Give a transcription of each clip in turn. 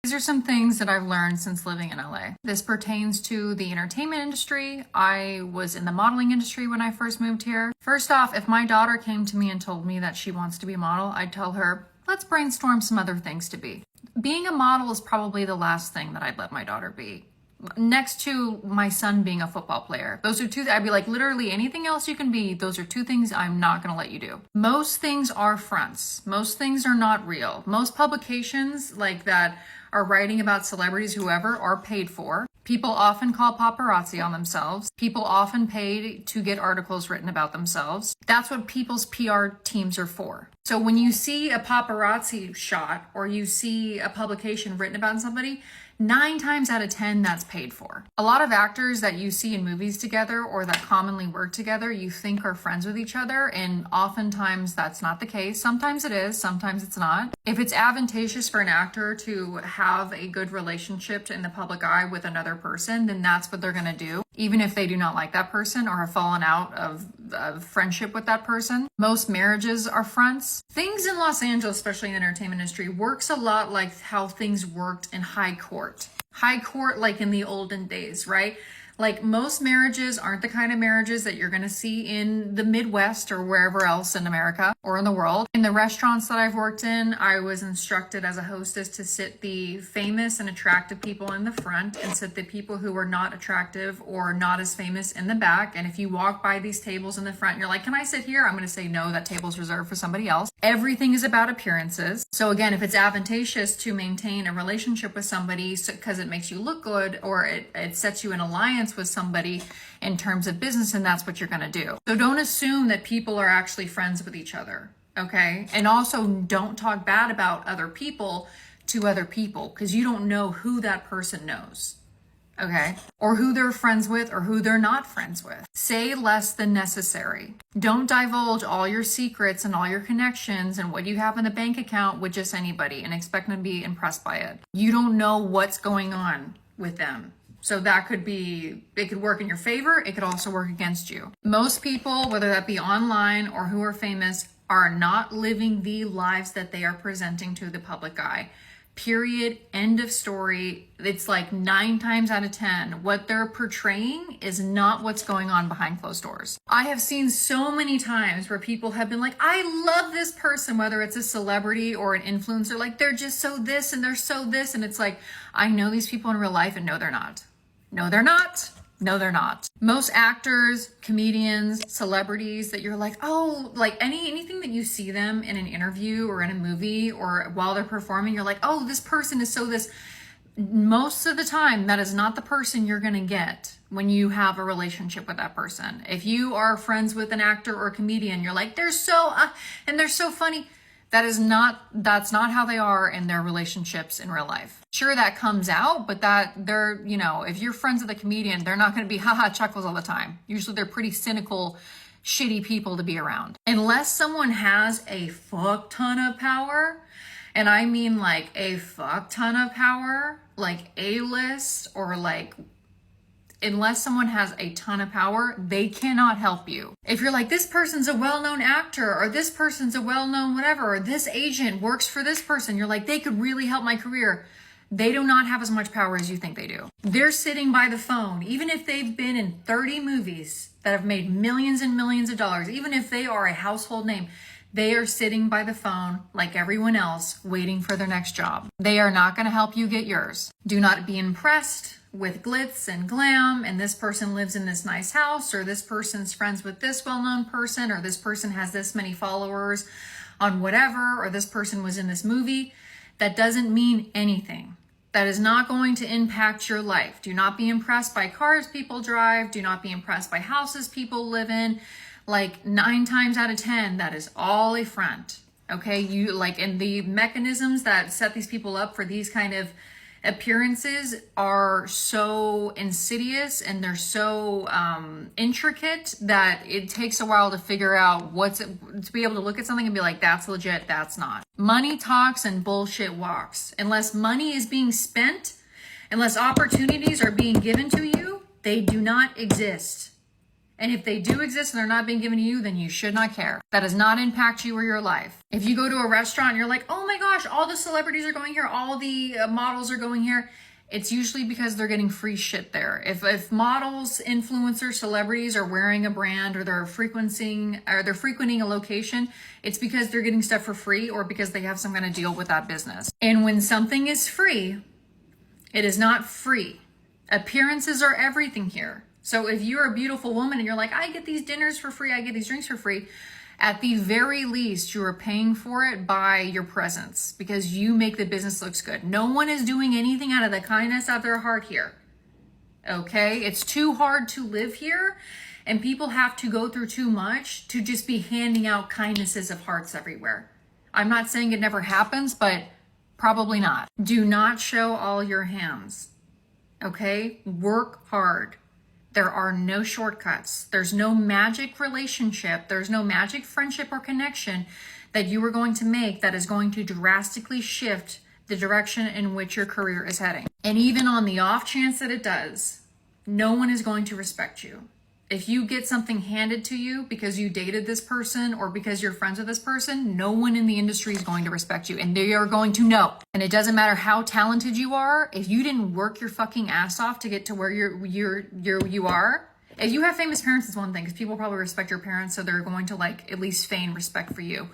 These are some things that I've learned since living in LA. This pertains to the entertainment industry. I was in the modeling industry when I first moved here. First off, if my daughter came to me and told me that she wants to be a model, I'd tell her, let's brainstorm some other things to be. Being a model is probably the last thing that I'd let my daughter be. Next to my son being a football player. Those are two, I'd be like, literally anything else you can be, those are two things I'm not gonna let you do. Most things are fronts. Most things are not real. Most publications like that are writing about celebrities, whoever, are paid for. People often call paparazzi on themselves. People often pay to get articles written about themselves. That's what people's PR teams are for. So when you see a paparazzi shot or you see a publication written about somebody, 9 times out of 10, that's paid for. A lot of actors that you see in movies together or that commonly work together, you think are friends with each other, and oftentimes that's not the case. Sometimes it is, sometimes it's not. If it's advantageous for an actor to have a good relationship in the public eye with another person, then that's what they're gonna do, even if they do not like that person or have fallen out of friendship with that person. Most marriages are fronts. Things in Los Angeles, especially in the entertainment industry, works a lot like how things worked in high court. High court, like in the olden days, right? Like most marriages aren't the kind of marriages that you're going to see in the Midwest or wherever else in America or in the world. In the restaurants that I've worked in, I was instructed as a hostess to sit the famous and attractive people in the front and sit the people who were not attractive or not as famous in the back. And if you walk by these tables in the front, and you're like, can I sit here? I'm going to say, no, that table's reserved for somebody else. Everything is about appearances. So again, if it's advantageous to maintain a relationship with somebody because it makes you look good or it sets you in alliance with somebody in terms of business, and that's what you're going to do. So don't assume that people are actually friends with each other, okay? And also don't talk bad about other people to other people because you don't know who that person knows, okay? Or who they're friends with or who they're not friends with. Say less than necessary. Don't divulge all your secrets and all your connections and what you have in the bank account with just anybody and expect them to be impressed by it. You don't know what's going on with them. So that could be, it could work in your favor. It could also work against you. Most people, whether that be online or who are famous, are not living the lives that they are presenting to the public eye. Period. End of story. It's like 9 times out of 10, what they're portraying is not what's going on behind closed doors. I have seen so many times where people have been like, I love this person, whether it's a celebrity or an influencer, like they're just so this and they're so this. And it's like, I know these people in real life and no, they're not. No, they're not. No, they're not. Most actors, comedians, celebrities that you're like, oh, like anything that you see them in an interview or in a movie or while they're performing, you're like, oh, this person is so this. Most of the time, that is not the person you're going to get when you have a relationship with that person. If you are friends with an actor or a comedian, you're like, they're so, and they're so funny. That's not how they are in their relationships in real life. Sure, that comes out, but that they're, if you're friends with a comedian, they're not going to be haha chuckles all the time. Usually they're pretty cynical, shitty people to be around. Unless someone has a fuck ton of power, and I mean like a fuck ton of power, like A-list or like, unless someone has a ton of power, they cannot help you. If you're like, this person's a well-known actor, or this person's a well-known whatever, or this agent works for this person, you're like, they could really help my career. They do not have as much power as you think they do. They're sitting by the phone, even if they've been in 30 movies that have made millions and millions of dollars, even if they are a household name, they are sitting by the phone like everyone else, waiting for their next job. They are not going to help you get yours. Do not be impressed with glitz and glam, and this person lives in this nice house, or this person's friends with this well-known person, or this person has this many followers on whatever, or this person was in this movie. That doesn't mean anything. That is not going to impact your life. Do not be impressed by cars people drive. Do not be impressed by houses people live in. Like 9 times out of 10, that is all a front. Okay, and the mechanisms that set these people up for these kind of appearances are so insidious and they're so intricate that it takes a while to figure out to be able to look at something and be like, that's legit, that's not. Money talks and bullshit walks. Unless money is being spent, unless opportunities are being given to you, they do not exist. And if they do exist and they're not being given to you, then you should not care. That does not impact you or your life. If you go to a restaurant and you're like, oh my gosh, all the celebrities are going here, all the models are going here, it's usually because they're getting free shit there. If models, influencers, celebrities are wearing a brand or they're frequenting a location, it's because they're getting stuff for free or because they have some kind of deal with that business. And when something is free, it is not free. Appearances are everything here. So if you're a beautiful woman and you're like, I get these dinners for free, I get these drinks for free, at the very least, you are paying for it by your presence because you make the business looks good. No one is doing anything out of the kindness of their heart here. Okay? It's too hard to live here and people have to go through too much to just be handing out kindnesses of hearts everywhere. I'm not saying it never happens, but probably not. Do not show all your hands. Okay? Work hard. There are no shortcuts. There's no magic relationship. There's no magic friendship or connection that you are going to make that is going to drastically shift the direction in which your career is heading. And even on the off chance that it does, no one is going to respect you. If you get something handed to you because you dated this person or because you're friends with this person, no one in the industry is going to respect you and they are going to know. And it doesn't matter how talented you are. If you didn't work your fucking ass off to get to where you are, if you have famous parents, it's one thing because people probably respect your parents. So they're going to like at least feign respect for you.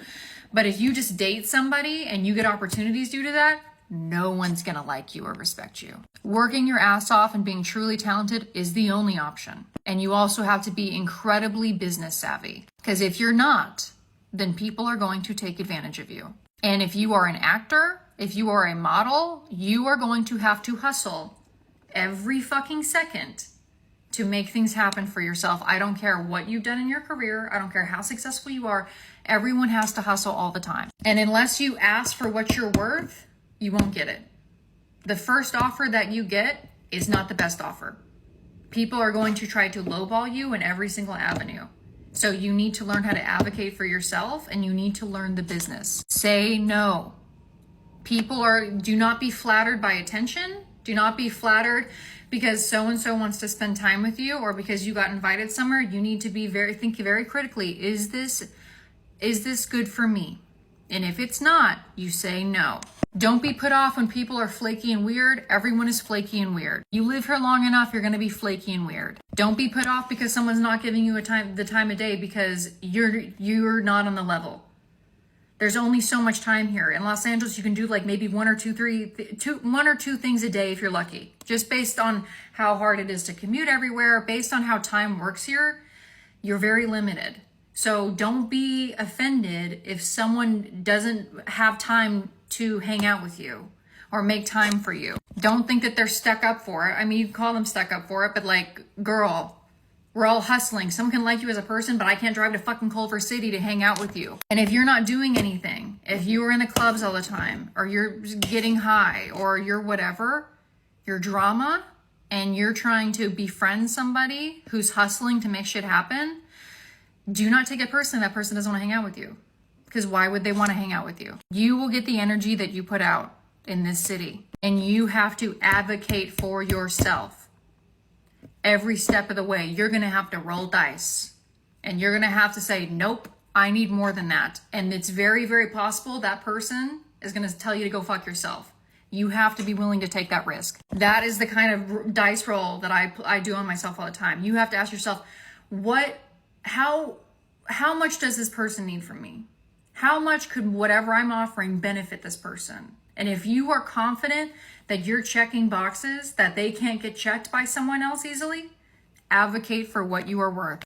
But if you just date somebody and you get opportunities due to that, no one's going to like you or respect you. Working your ass off and being truly talented is the only option. And you also have to be incredibly business savvy. Because if you're not, then people are going to take advantage of you. And if you are an actor, if you are a model, you are going to have to hustle every fucking second to make things happen for yourself. I don't care what you've done in your career. I don't care how successful you are. Everyone has to hustle all the time. And unless you ask for what you're worth, you won't get it. The first offer that you get is not the best offer. People are going to try to lowball you in every single avenue. So you need to learn how to advocate for yourself and you need to learn the business. Say no. Do not be flattered by attention. Do not be flattered because so-and-so wants to spend time with you or because you got invited somewhere. You need to think very critically. Is this good for me? And if it's not, you say no. Don't be put off when people are flaky and weird. Everyone is flaky and weird. You live here long enough, you're going to be flaky and weird. Don't be put off because someone's not giving you the time of day because you're not on the level. There's only so much time here. In Los Angeles, you can do like maybe one or two things a day if you're lucky. Just based on how hard it is to commute everywhere, based on how time works here, you're very limited. So don't be offended if someone doesn't have time to hang out with you or make time for you. Don't think that they're stuck up for it. I mean, you call them stuck up for it, but like, girl, we're all hustling. Someone can like you as a person, but I can't drive to fucking Culver City to hang out with you. And if you're not doing anything, if you are in the clubs all the time, or you're getting high, or you're whatever, your drama, and you're trying to befriend somebody who's hustling to make shit happen, do not take it personally that person doesn't want to hang out with you. Because why would they want to hang out with you? You will get the energy that you put out in this city. And you have to advocate for yourself. Every step of the way, you're going to have to roll dice. And you're going to have to say, nope, I need more than that. And it's very, very possible that person is going to tell you to go fuck yourself. You have to be willing to take that risk. That is the kind of dice roll that I do on myself all the time. You have to ask yourself, how much does this person need from me? How much could whatever I'm offering benefit this person? And if you are confident that you're checking boxes that they can't get checked by someone else easily, advocate for what you are worth.